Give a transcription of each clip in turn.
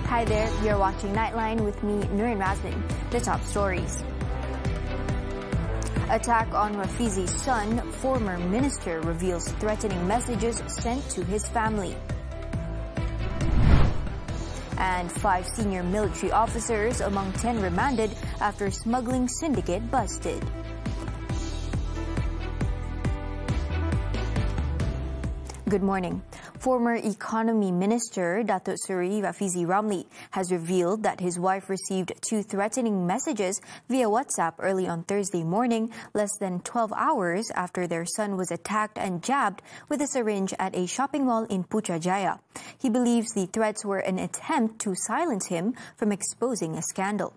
Hi there, you're watching Nightline with me, Nurin Razmyn. The top stories. Attack on Rafizi's son, former minister reveals threatening messages sent to his family. And 5 senior military officers among 10 remanded after smuggling syndicate busted. Good morning. Former Economy Minister Datuk Seri Rafizi Ramli has revealed that his wife received 2 threatening messages via WhatsApp early on Thursday morning, less than 12 hours after their son was attacked and jabbed with a syringe at a shopping mall in Putrajaya. He believes the threats were an attempt to silence him from exposing a scandal.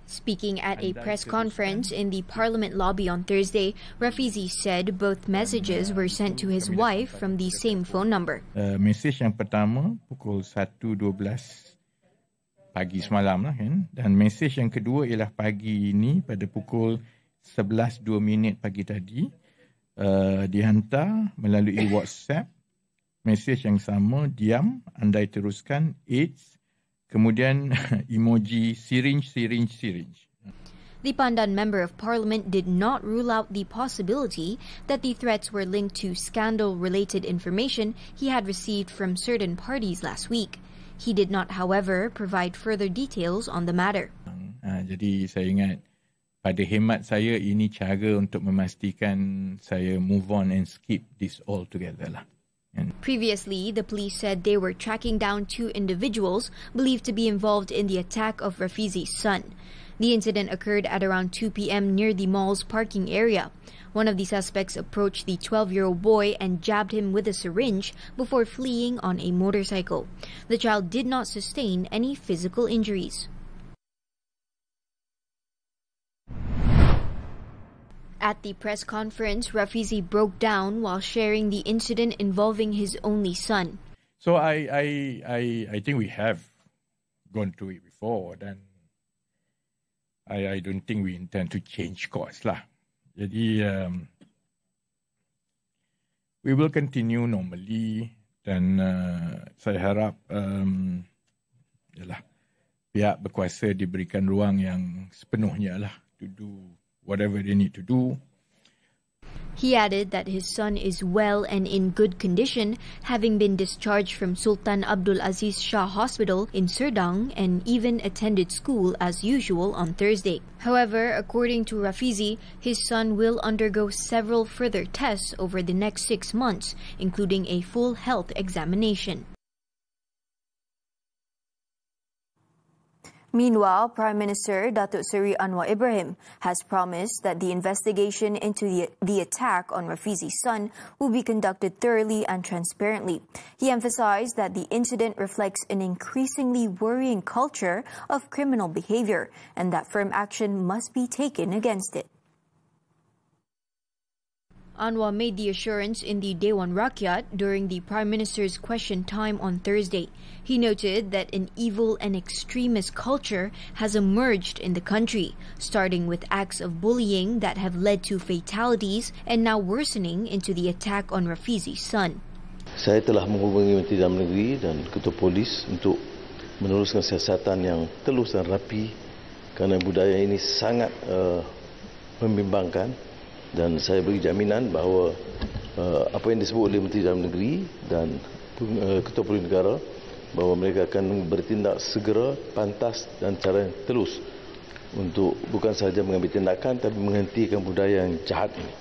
Speaking at a press conference in the Parliament lobby on Thursday, Rafizi said both messages were sent to his wife from the same phone number. Mesej yang pertama pukul 1.12 pagi semalam lah kan, dan mesej yang kedua ialah pagi ini pada pukul 11.02 pagi tadi, dihantar melalui WhatsApp. Mesej yang sama, diam, andai teruskan, AIDS. Kemudian emoji syringe. The Pandan Member of Parliament did not rule out the possibility that the threats were linked to scandal-related information he had received from certain parties last week. He did not, however, provide further details on the matter. Jadi saya ingat, pada hemat saya, ini cara untuk memastikan saya move on and skip this altogether lah. Previously, the police said they were tracking down 2 individuals believed to be involved in the attack of Rafizi's son. The incident occurred at around 2 p.m. near the mall's parking area. One of the suspects approached the 12-year-old boy and jabbed him with a syringe before fleeing on a motorcycle. The child did not sustain any physical injuries. At the press conference, Rafizi broke down while sharing the incident involving his only son. So I think we have gone through it before, dan I don't think we intend to change course lah. Jadi we will continue normally, dan saya harap pihak berkuasa diberikan ruang yang sepenuhnya lah to do whatever they need to do. He added that his son is well and in good condition, having been discharged from Sultan Abdul Aziz Shah Hospital in Serdang and even attended school as usual on Thursday. However, according to Rafizi, his son will undergo several further tests over the next 6 months, including a full health examination. Meanwhile, Prime Minister Datuk Seri Anwar Ibrahim has promised that the investigation into the attack on Rafizi's son will be conducted thoroughly and transparently. He emphasized that the incident reflects an increasingly worrying culture of criminal behavior and that firm action must be taken against it. Anwar made the assurance in the Dewan Rakyat during the Prime Minister's question time on Thursday. He noted that an evil and extremist culture has emerged in the country, starting with acts of bullying that have led to fatalities and now worsening into the attack on Rafizi's son. Saya telah menghubungi Menteri Dalam Negeri dan Ketua Polis untuk meneruskan siasatan yang telus dan rapi kerana budaya ini sangat membimbangkan. Dan saya beri jaminan bahawa apa yang disebut oleh Menteri Dalam Negeri dan Ketua Polis Negara, bahawa mereka akan bertindak segera, pantas dan cara yang telus untuk bukan sahaja mengambil tindakan tapi menghentikan budaya yang jahat ini.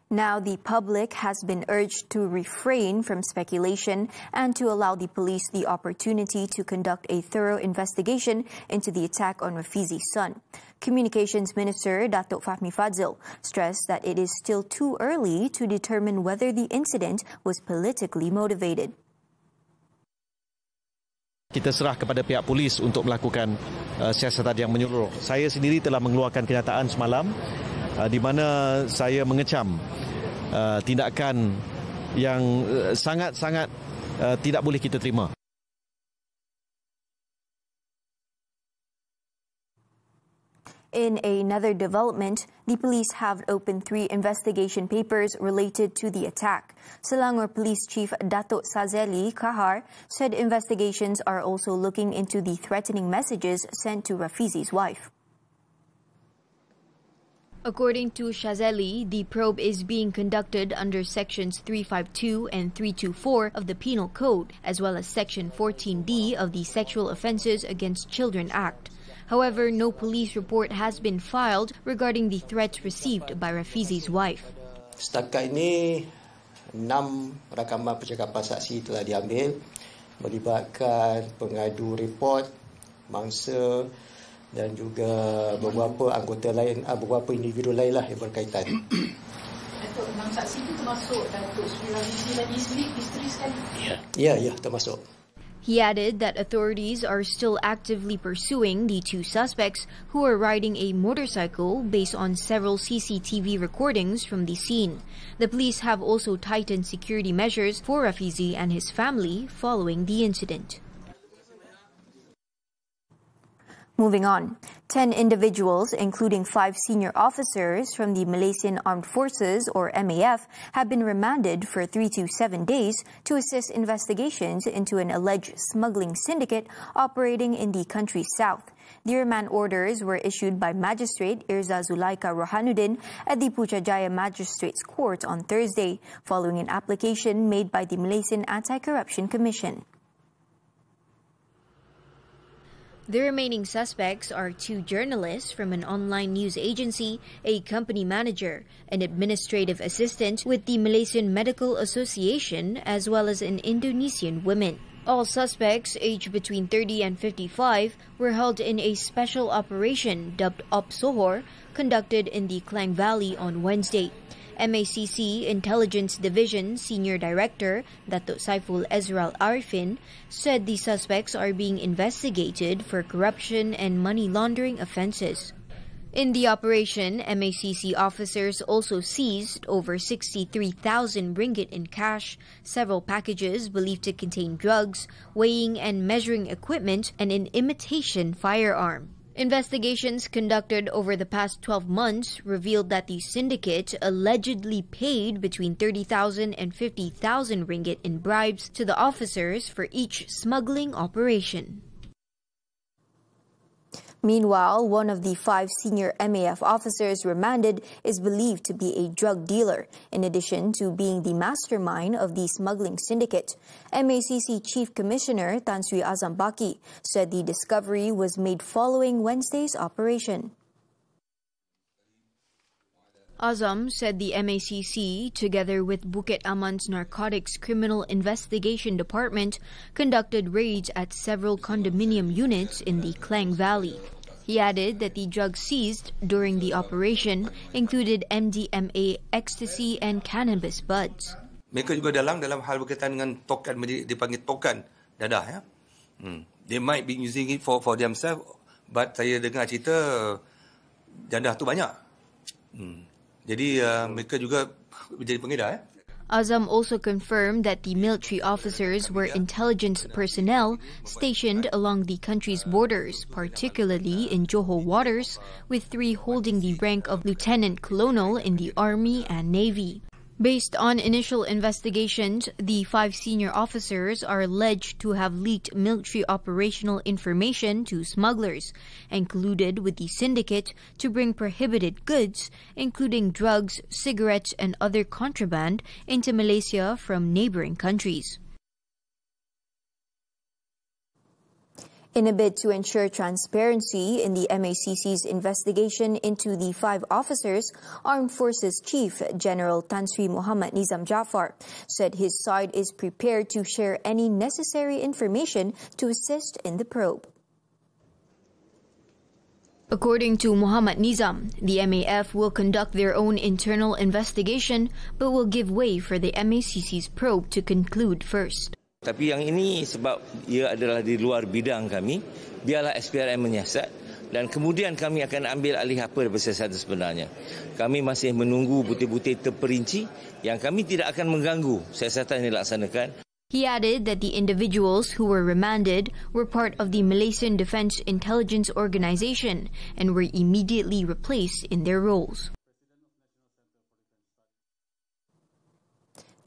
Now, the public has been urged to refrain from speculation and to allow the police the opportunity to conduct a thorough investigation into the attack on Rafizi's son. Communications Minister Datuk Fahmi Fadzil stressed that it is still too early to determine whether the incident was politically motivated. Kita serah kepada pihak polis untuk melakukan siasatan yang menyeluruh. Saya sendiri telah mengeluarkan kenyataan semalam di mana saya mengecam tindakan yang sangat-sangat tidak boleh kita terima. In another development, the police have opened 3 investigation papers related to the attack. Selangor Police Chief Datuk Sazeli Kahar said investigations are also looking into the threatening messages sent to Rafizi's wife. According to Shazeli, the probe is being conducted under Sections 352 and 324 of the Penal Code, as well as Section 14D of the Sexual Offences Against Children Act. However, no police report has been filed regarding the threats received by Rafizi's wife. Setakat ini 6 rakaman percakapan saksi telah diambil melibatkan pengadu report, mangsa dan juga beberapa anggota lain, beberapa individu lainlah yang berkaitan. Datuk, 6 saksi itu termasuk Datuk Sri Rafizi dan isteri sekali? Ya, termasuk. He added that authorities are still actively pursuing the 2 suspects who are riding a motorcycle based on several CCTV recordings from the scene. The police have also tightened security measures for Rafizi and his family following the incident. Moving on, 10 individuals, including 5 senior officers from the Malaysian Armed Forces, or MAF, have been remanded for 3 to 7 days to assist investigations into an alleged smuggling syndicate operating in the country's south. The remand orders were issued by Magistrate Irza Zulaika Rohanuddin at the Putrajaya Magistrates Court on Thursday, following an application made by the Malaysian Anti-Corruption Commission. The remaining suspects are 2 journalists from an online news agency, a company manager, an administrative assistant with the Malaysian Medical Association, as well as an Indonesian woman. All suspects, aged between 30 and 55, were held in a special operation dubbed Op Sohor, conducted in the Klang Valley on Wednesday. MACC Intelligence Division Senior Director Datuk Saiful Ezral Arifin said the suspects are being investigated for corruption and money laundering offences. In the operation, MACC officers also seized over 63,000 ringgit in cash, several packages believed to contain drugs, weighing and measuring equipment, and an imitation firearm. Investigations conducted over the past 12 months revealed that the syndicate allegedly paid between 30,000 and 50,000 ringgit in bribes to the officers for each smuggling operation. Meanwhile, one of the 5 senior MAF officers remanded is believed to be a drug dealer, in addition to being the mastermind of the smuggling syndicate. MACC Chief Commissioner Tan Sri Azam Baki said the discovery was made following Wednesday's operation. Azam said the MACC, together with Bukit Aman's Narcotics Criminal Investigation Department, conducted raids at several condominium units in the Klang Valley. He added that the drugs seized during the operation included MDMA, ecstasy and cannabis buds. Mereka juga dalam hal berkaitan dengan token, dipanggil token dadah ya. They might be using it for themselves, but saya dengar cerita dadah tu banyak. Jadi mereka juga menjadi pengedar ya. Azam also confirmed that the military officers were intelligence personnel stationed along the country's borders, particularly in Johor waters, with 3 holding the rank of lieutenant colonel in the Army and Navy. Based on initial investigations, the 5 senior officers are alleged to have leaked military operational information to smugglers and colluded with the syndicate to bring prohibited goods, including drugs, cigarettes and other contraband, into Malaysia from neighbouring countries. In a bid to ensure transparency in the MACC's investigation into the 5 officers, Armed Forces Chief General Tan Sri Muhammad Nizam Jaafar said his side is prepared to share any necessary information to assist in the probe. According to Muhammad Nizam, the MAF will conduct their own internal investigation but will give way for the MACC's probe to conclude first. Tapi yang ini sebab ia adalah di luar bidang kami, biarlah SPRM menyiasat dan kemudian kami akan ambil alih apa siasat sebenarnya. Kami masih menunggu bukti-bukti terperinci yang kami tidak akan mengganggu siasatan yang dilaksanakan. He added that the individuals who were remanded were part of the Malaysian Defence Intelligence Organisation and were immediately replaced in their roles.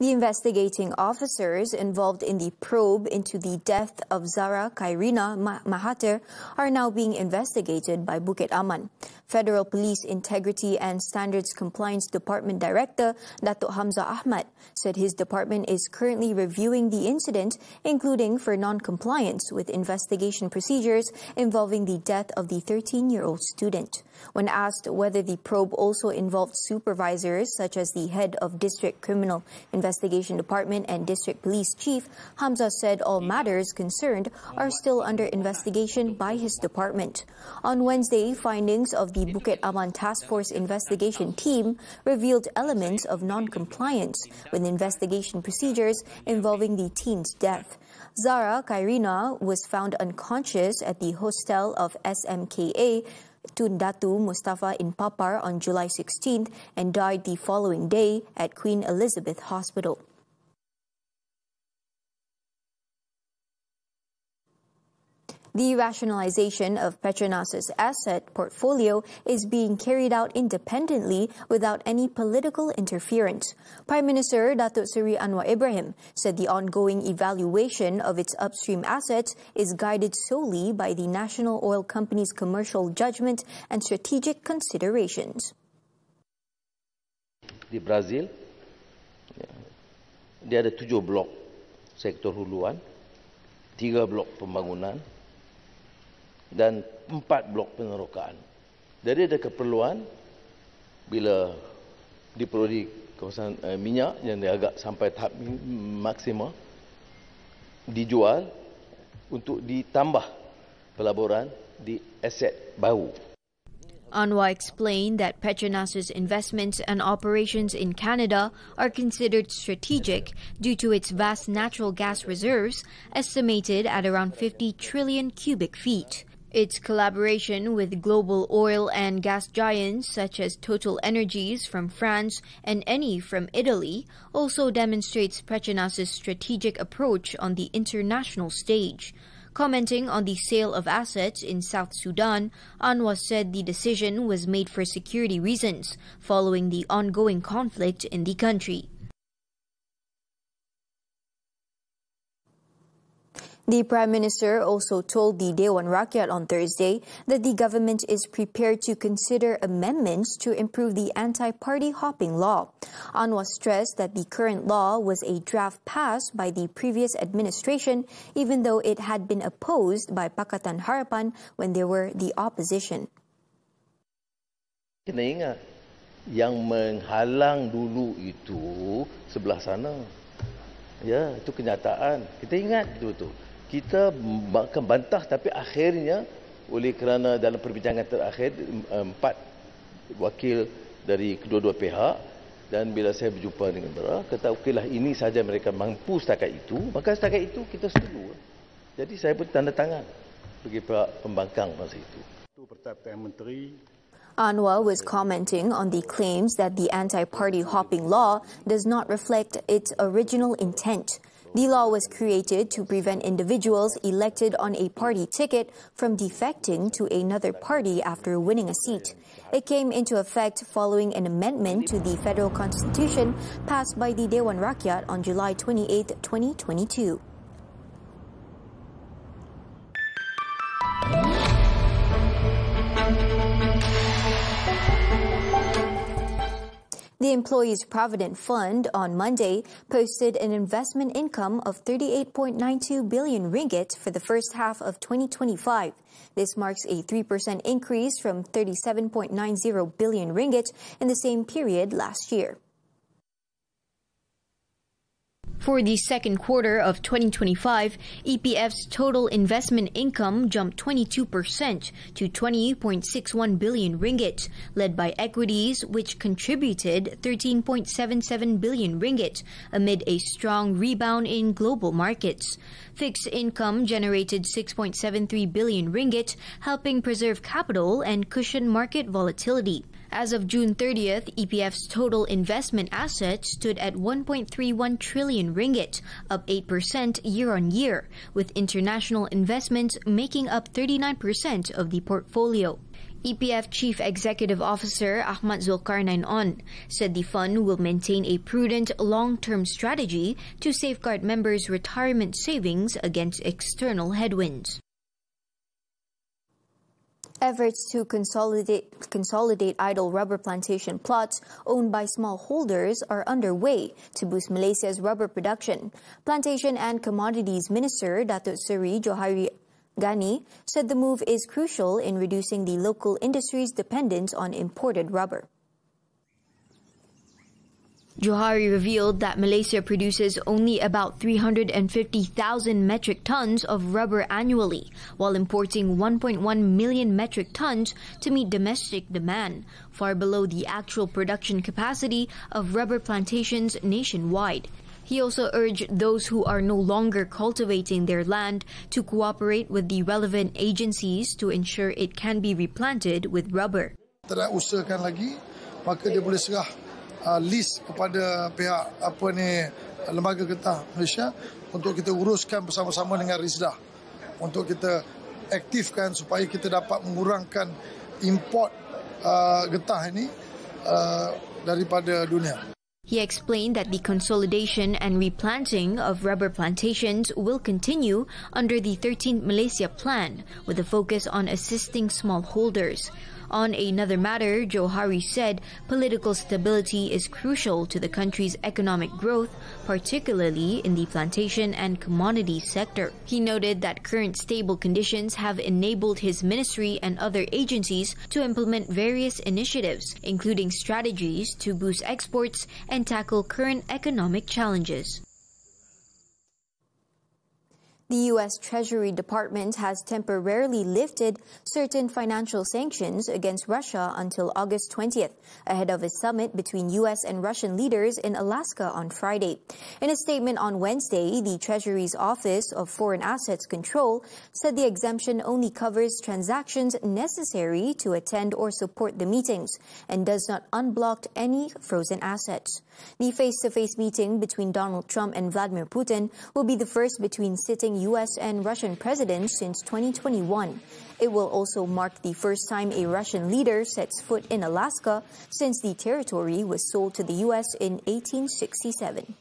The investigating officers involved in the probe into the death of Zara Khairina Mahathir are now being investigated by Bukit Aman. Federal Police Integrity and Standards Compliance Department Director Datuk Hamzah Ahmad said his department is currently reviewing the incident, including for non-compliance with investigation procedures involving the death of the 13-year-old student. When asked whether the probe also involved supervisors such as the head of District Criminal Investigation Department and District Police Chief, Hamzah said all matters concerned are still under investigation by his department. On Wednesday, findings of the Bukit Aman Task Force investigation team revealed elements of non-compliance with investigation procedures involving the teen's death. Zara Khairina was found unconscious at the hostel of SMKA Tun Datu Mustafa in Papar on July 16th and died the following day at Queen Elizabeth Hospital. The rationalization of Petronas's asset portfolio is being carried out independently without any political interference. Prime Minister Datuk Seri Anwar Ibrahim said the ongoing evaluation of its upstream assets is guided solely by the National Oil Company's commercial judgment and strategic considerations. Di Brazil, dia ada 7 blok sektor huluan, 3 blok pembangunan, dan 4 blok penerokaan. Jadi ada keperluan bila diperoleh kawasan minyak yang agak sampai tahap maksimal dijual untuk ditambah pelaburan di aset baru. Anwar explained that Petronas's investments and operations in Canada are considered strategic due to its vast natural gas reserves, estimated at around 50 trillion cubic feet. Its collaboration with global oil and gas giants such as Total Energies from France and Eni from Italy also demonstrates Petronas's strategic approach on the international stage. Commenting on the sale of assets in South Sudan, Anwar said the decision was made for security reasons following the ongoing conflict in the country. The Prime Minister also told the Dewan Rakyat on Thursday that the government is prepared to consider amendments to improve the anti-party hopping law. Anwar stressed that the current law was a draft passed by the previous administration, even though it had been opposed by Pakatan Harapan when they were the opposition. Kena ingat, yang menghalang dulu itu sebelah sana. Ya, itu kenyataan. Kita ingat betul-betul. Kita akan bantah, tapi akhirnya oleh kerana dalam perbincangan terakhir 4 wakil dari kedua-dua pihak, dan bila saya berjumpa dengan mereka, kata okeylah ini saja mereka mampu setakat itu, maka setakat itu kita setuju. Jadi saya pun tanda tangan bagi pihak pembangkang masa itu. Anwar was commenting on the claims that the anti-party hopping law does not reflect its original intent. The law was created to prevent individuals elected on a party ticket from defecting to another party after winning a seat. It came into effect following an amendment to the federal constitution passed by the Dewan Rakyat on July 28, 2022. The Employees Provident Fund on Monday posted an investment income of 38.92 billion ringgit for the first half of 2025. This marks a 3% increase from 37.90 billion ringgit in the same period last year. For the second quarter of 2025, EPF's total investment income jumped 22% to 20.61 billion ringgit, led by equities, which contributed 13.77 billion ringgit amid a strong rebound in global markets. Fixed income generated 6.73 billion ringgit, helping preserve capital and cushion market volatility. As of June 30th, EPF's total investment assets stood at 1.31 trillion ringgit, up 8% year-on-year, with international investments making up 39% of the portfolio. EPF Chief Executive Officer Ahmad Zulkarnain said the fund will maintain a prudent long-term strategy to safeguard members' retirement savings against external headwinds. Efforts to consolidate idle rubber plantation plots owned by smallholders are underway to boost Malaysia's rubber production. Plantation and Commodities Minister Datuk Seri Johari Ghani said the move is crucial in reducing the local industry's dependence on imported rubber. Johari revealed that Malaysia produces only about 350,000 metric tons of rubber annually, while importing 1.1 million metric tons to meet domestic demand, far below the actual production capacity of rubber plantations nationwide. He also urged those who are no longer cultivating their land to cooperate with the relevant agencies to ensure it can be replanted with rubber. Tidak usahakan lagi, maka dia boleh serah list kepada pihak Lembaga Getah Malaysia untuk kita uruskan bersama-sama dengan Rizdah untuk kita aktifkan supaya kita dapat mengurangkan import getah ini daripada dunia. He explained that the consolidation and replanting of rubber plantations will continue under the 13th Malaysia Plan, with a focus on assisting smallholders. On another matter, Johari said political stability is crucial to the country's economic growth, particularly in the plantation and commodities sector. He noted that current stable conditions have enabled his ministry and other agencies to implement various initiatives, including strategies to boost exports and tackle current economic challenges. The U.S. Treasury Department has temporarily lifted certain financial sanctions against Russia until August 20th, ahead of a summit between U.S. and Russian leaders in Alaska on Friday. In a statement on Wednesday, the Treasury's Office of Foreign Assets Control said the exemption only covers transactions necessary to attend or support the meetings and does not unblock any frozen assets. The face-to-face meeting between Donald Trump and Vladimir Putin will be the first between sitting U.S. and Russian presidents since 2021. It will also mark the first time a Russian leader sets foot in Alaska since the territory was sold to the U.S. in 1867.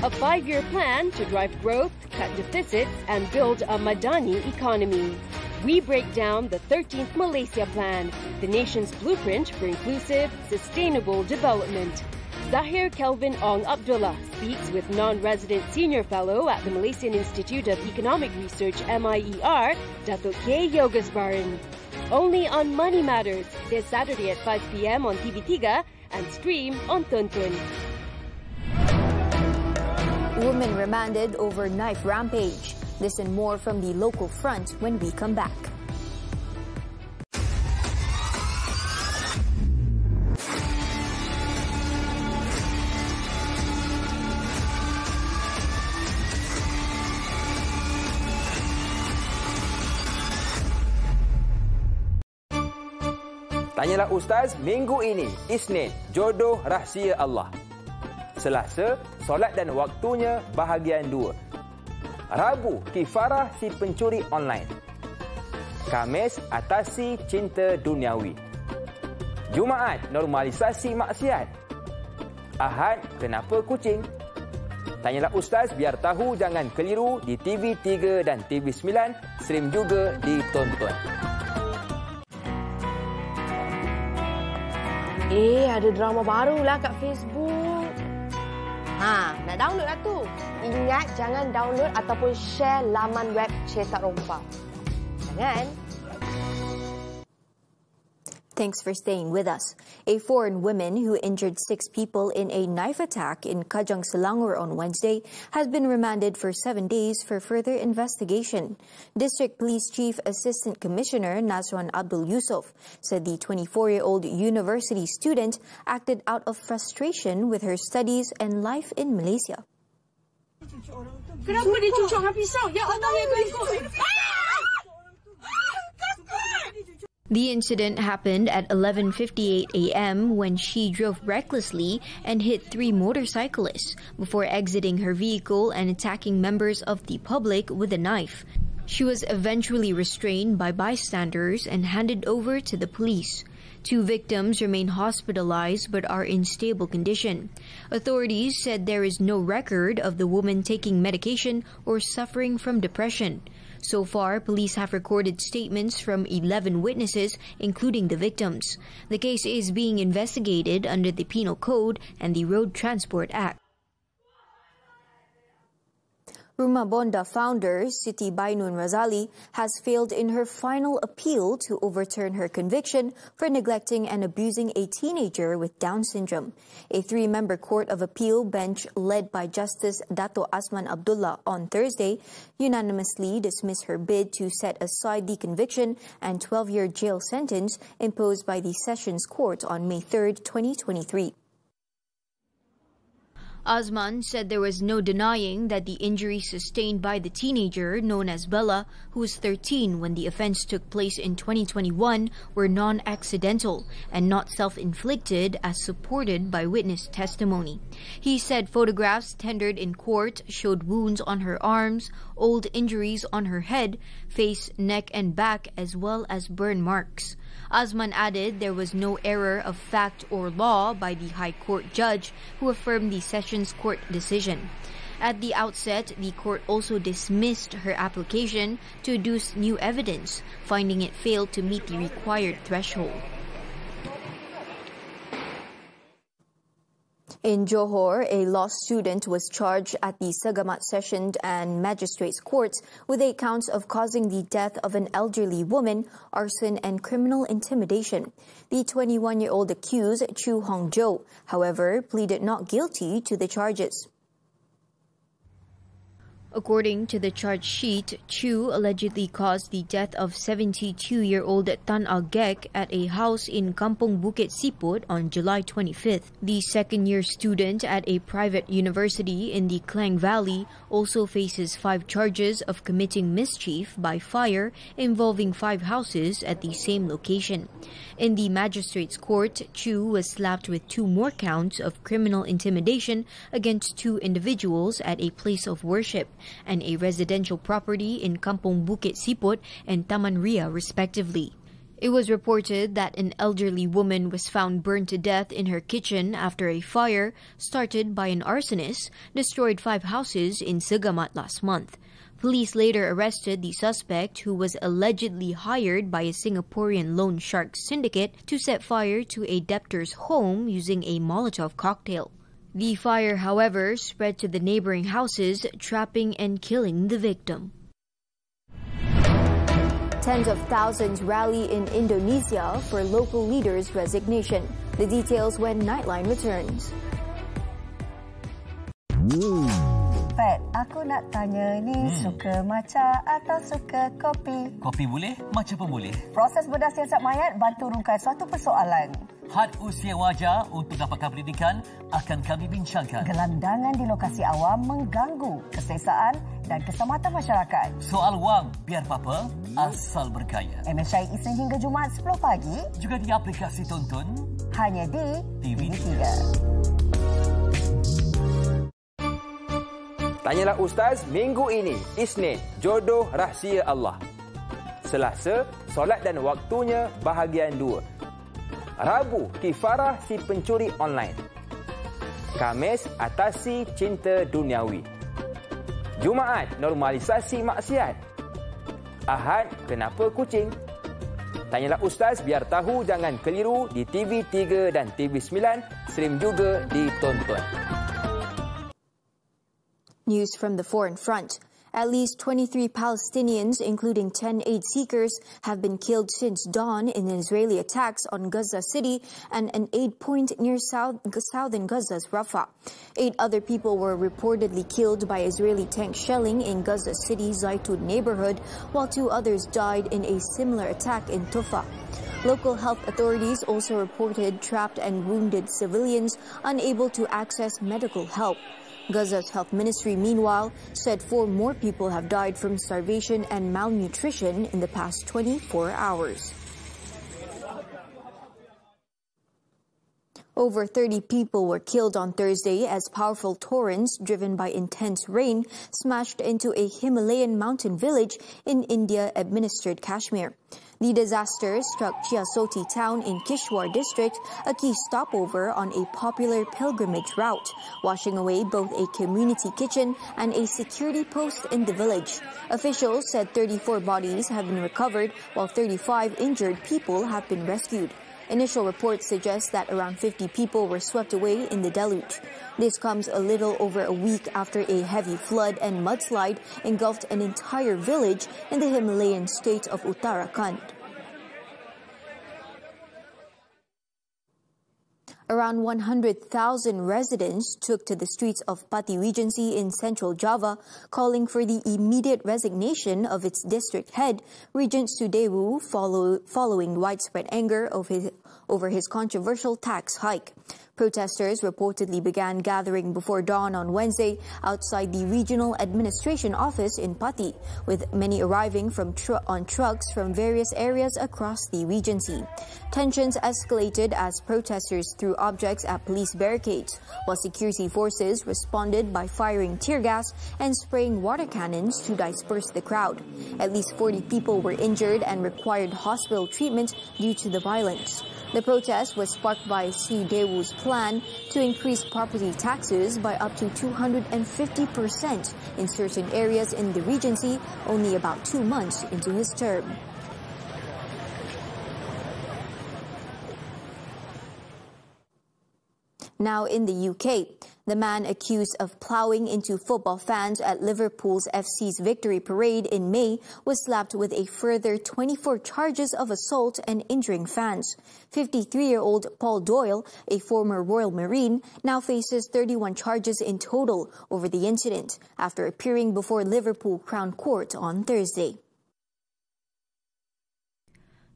A 5-year plan to drive growth, cut deficits, and build a Madani economy. We break down the 13th Malaysia Plan, the nation's blueprint for inclusive, sustainable development. Zahir Kelvin Ong Abdullah speaks with non-resident senior fellow at the Malaysian Institute of Economic Research MIER, Datuk K. Yogasbaran. Only on Money Matters, this Saturday at 5 p.m. on TV3 and stream on Tuntun. Woman remanded over knife rampage. This and more from the local front when we come back. Tanyalah Ustaz minggu ini, Isnin, Jodoh Rahsia Allah. Selasa, solat dan waktunya bahagian 2. Rabu, kifarah si pencuri online. Khamis, atasi cinta duniawi. Jumaat, normalisasi maksiat. Ahad, kenapa kucing? Tanyalah Ustaz biar tahu, jangan keliru di TV3 dan TV9, stream juga di Tonton. Ada drama barulah kat Facebook. Nak download lah tu. Ingat jangan download ataupun share laman web Cetak Rompa. Jangan. Thanks for staying with us. A foreign woman who injured 6 people in a knife attack in Kajang, Selangor on Wednesday has been remanded for 7 days for further investigation. District Police Chief Assistant Commissioner Nazwan Abdul Yusuf said the 24-year-old university student acted out of frustration with her studies and life in Malaysia. Kenapa dia cucuk dengan pisau? Ya Allah, ya Allah. The incident happened at 11:58 a.m. when she drove recklessly and hit 3 motorcyclists before exiting her vehicle and attacking members of the public with a knife. She was eventually restrained by bystanders and handed over to the police. 2 victims remain hospitalized but are in stable condition. Authorities said there is no record of the woman taking medication or suffering from depression. So far, police have recorded statements from 11 witnesses, including the victims. The case is being investigated under the Penal Code and the Road Transport Act. Rumah Bonda founder Siti Bainun Razali has failed in her final appeal to overturn her conviction for neglecting and abusing a teenager with Down syndrome. A 3-member Court of Appeal bench led by Justice Dato Asman Abdullah on Thursday unanimously dismissed her bid to set aside the conviction and 12-year jail sentence imposed by the Sessions Court on May 3, 2023. Asman said there was no denying that the injuries sustained by the teenager, known as Bella, who was 13 when the offence took place in 2021, were non-accidental and not self-inflicted as supported by witness testimony. He said photographs tendered in court showed wounds on her arms, old injuries on her head, face, neck and back, as well as burn marks. Asman added there was no error of fact or law by the High Court judge who affirmed the Sessions Court decision. At the outset, the court also dismissed her application to adduce new evidence, finding it failed to meet the required threshold. In Johor, a law student was charged at the Segamat Sessions and Magistrates Courts with 8 counts of causing the death of an elderly woman, arson and criminal intimidation. The 21-year-old accused, Chu Hong Jo, however, pleaded not guilty to the charges. According to the charge sheet, Chu allegedly caused the death of 72-year-old Tan Agek at a house in Kampung Bukit Siput on July 25th. The second-year student at a private university in the Klang Valley also faces 5 charges of committing mischief by fire involving 5 houses at the same location. In the magistrate's court, Chu was slapped with 2 more counts of criminal intimidation against 2 individuals at a place of worship and a residential property in Kampung Bukit Siput and Taman Ria, respectively. It was reported that an elderly woman was found burned to death in her kitchen after a fire started by an arsonist destroyed 5 houses in Segamat last month. Police later arrested the suspect, who was allegedly hired by a Singaporean loan shark syndicate to set fire to a debtor's home using a Molotov cocktail. The fire, however, spread to the neighboring houses, trapping and killing the victim. Tens of thousands rally in Indonesia for local leaders' resignation. The details when Nightline returns. Pat, aku nak tanya ni, suka matcha atau suka kopi? Kopi boleh, matcha pun boleh. Proses bedah siasat mayat bantu rungkai suatu persoalan. Had usia wajar untuk dapatkan pendidikan akan kami bincangkan. Gelandangan di lokasi awam mengganggu keselesaan dan keselamatan masyarakat. Soal wang biar apa, asal berkaya. MSI Isnin hingga Jumaat 10 pagi. Juga di aplikasi tonton. Hanya di TV3. Tanyalah Ustaz minggu ini, Isnin, jodoh rahsia Allah. Selasa, solat dan waktunya bahagian 2. Rabu, kifarah si pencuri online. Khamis, atasi cinta duniawi. Jumaat, normalisasi maksiat. Ahad, kenapa kucing? Tanyalah Ustaz biar tahu, jangan keliru di TV3 dan TV9. Stream juga di Tonton. News from the foreign front. At least 23 Palestinians, including 10 aid seekers, have been killed since dawn in Israeli attacks on Gaza City and an aid point near southern Gaza's Rafah. 8 other people were reportedly killed by Israeli tank shelling in Gaza City's Zaitun neighborhood, while 2 others died in a similar attack in Tufa. Local health authorities also reported trapped and wounded civilians unable to access medical help. Gaza's health ministry, meanwhile, said 4 more people have died from starvation and malnutrition in the past 24 hours. Over 30 people were killed on Thursday as powerful torrents driven by intense rain smashed into a Himalayan mountain village in India-administered Kashmir. The disaster struck Chiasoti town in Kishwar district, a key stopover on a popular pilgrimage route, washing away both a community kitchen and a security post in the village. Officials said 34 bodies have been recovered, while 35 injured people have been rescued. Initial reports suggest that around 50 people were swept away in the deluge. This comes a little over a week after a heavy flood and mudslide engulfed an entire village in the Himalayan state of Uttarakhand. Around 100,000 residents took to the streets of Pati Regency in central Java, calling for the immediate resignation of its district head, Regent Sudewu, following widespread anger over his controversial tax hike. Protesters reportedly began gathering before dawn on Wednesday outside the regional administration office in Pati, with many arriving on trucks from various areas across the Regency. Tensions escalated as protesters threw objects at police barricades, while security forces responded by firing tear gas and spraying water cannons to disperse the crowd. At least 40 people were injured and required hospital treatment due to the violence. The protest was sparked by Sudewu's plan to increase property taxes by up to 250% in certain areas in the Regency only about 2 months into his term. Now in the UK, the man accused of ploughing into football fans at Liverpool's FC's victory parade in May was slapped with a further 24 charges of assault and injuring fans. 53-year-old Paul Doyle, a former Royal Marine, now faces 31 charges in total over the incident after appearing before Liverpool Crown Court on Thursday.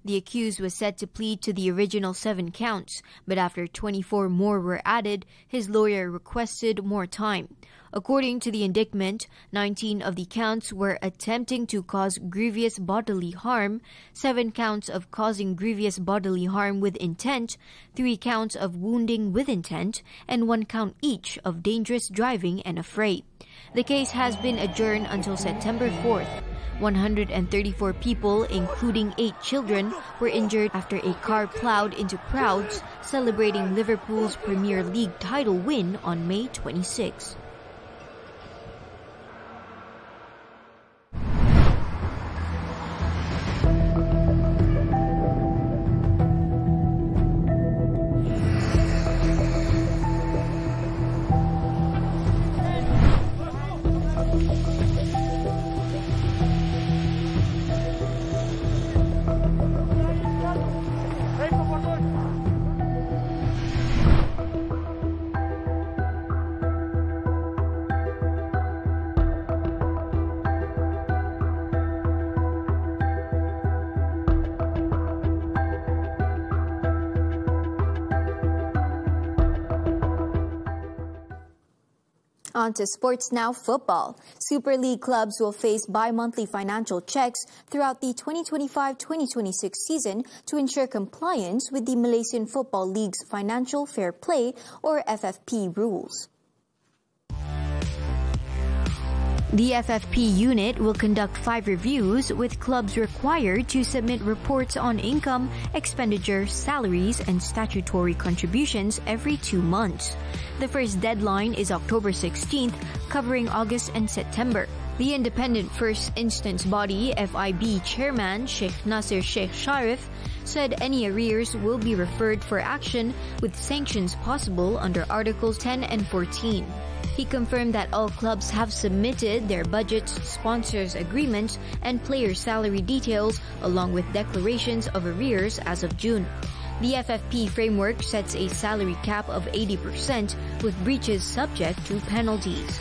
The accused was set to plead to the original 7 counts, but after 24 more were added, his lawyer requested more time. According to the indictment, 19 of the counts were attempting to cause grievous bodily harm, 7 counts of causing grievous bodily harm with intent, 3 counts of wounding with intent, and 1 count each of dangerous driving and affray. The case has been adjourned until September 4th. 134 people, including 8 children, were injured after a car plowed into crowds celebrating Liverpool's Premier League title win on May 26. On to sports now, football. Super League clubs will face bi-monthly financial checks throughout the 2025-2026 season to ensure compliance with the Malaysian Football League's Financial Fair Play or FFP rules. The FFP unit will conduct 5 reviews, with clubs required to submit reports on income, expenditure, salaries, and statutory contributions every 2 months. The first deadline is October 16th, covering August and September. The independent first instance body, FIB chairman Sheikh Nasir Sheikh Sharif, said any arrears will be referred for action with sanctions possible under Articles 10 and 14. He confirmed that all clubs have submitted their budgets, sponsors agreements, and player salary details along with declarations of arrears as of June. The FFP framework sets a salary cap of 80% with breaches subject to penalties.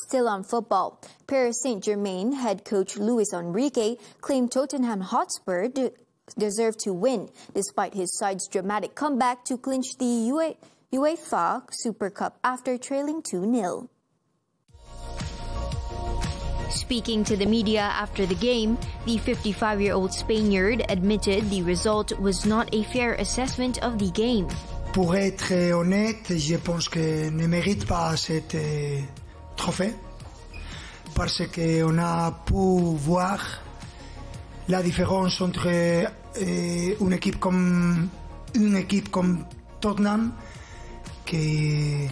Still on football, Paris Saint-Germain head coach Luis Enrique claimed Tottenham Hotspur deserved to win, despite his side's dramatic comeback to clinch the UEFA Super Cup after trailing 2-0. Speaking to the media after the game, the 55-year-old Spaniard admitted the result was not a fair assessment of the game. Pour être honnête, je pense que ne mérite pas cet trophée parce qu'on a pu voir la différence entre une équipe comme Tottenham qui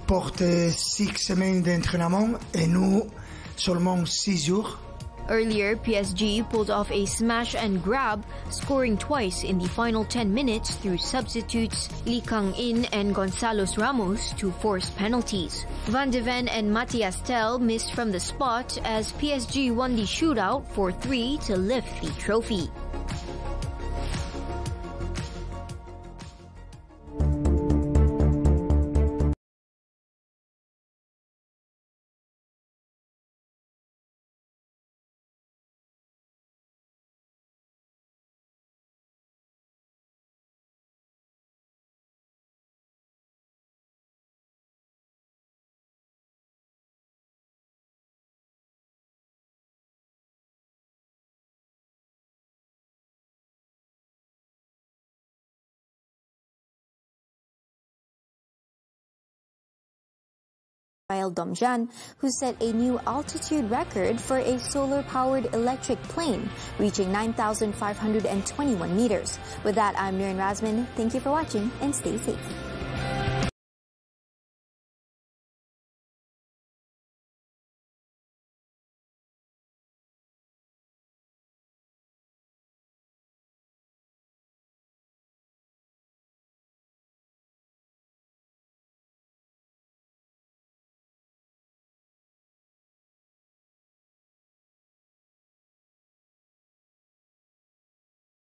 porte 6 semaines d'entraînement et nous seulement 6 jours. Earlier, PSG pulled off a smash and grab, scoring twice in the final 10 minutes through substitutes Lee Kang-in and Gonzalo Ramos to force penalties. Van de Ven and Matthias Tel missed from the spot as PSG won the shootout 4-3 to lift the trophy. Domjan, who set a new altitude record for a solar-powered electric plane, reaching 9,521 meters. With that, I'm Nurin Razmyn. Thank you for watching and stay safe.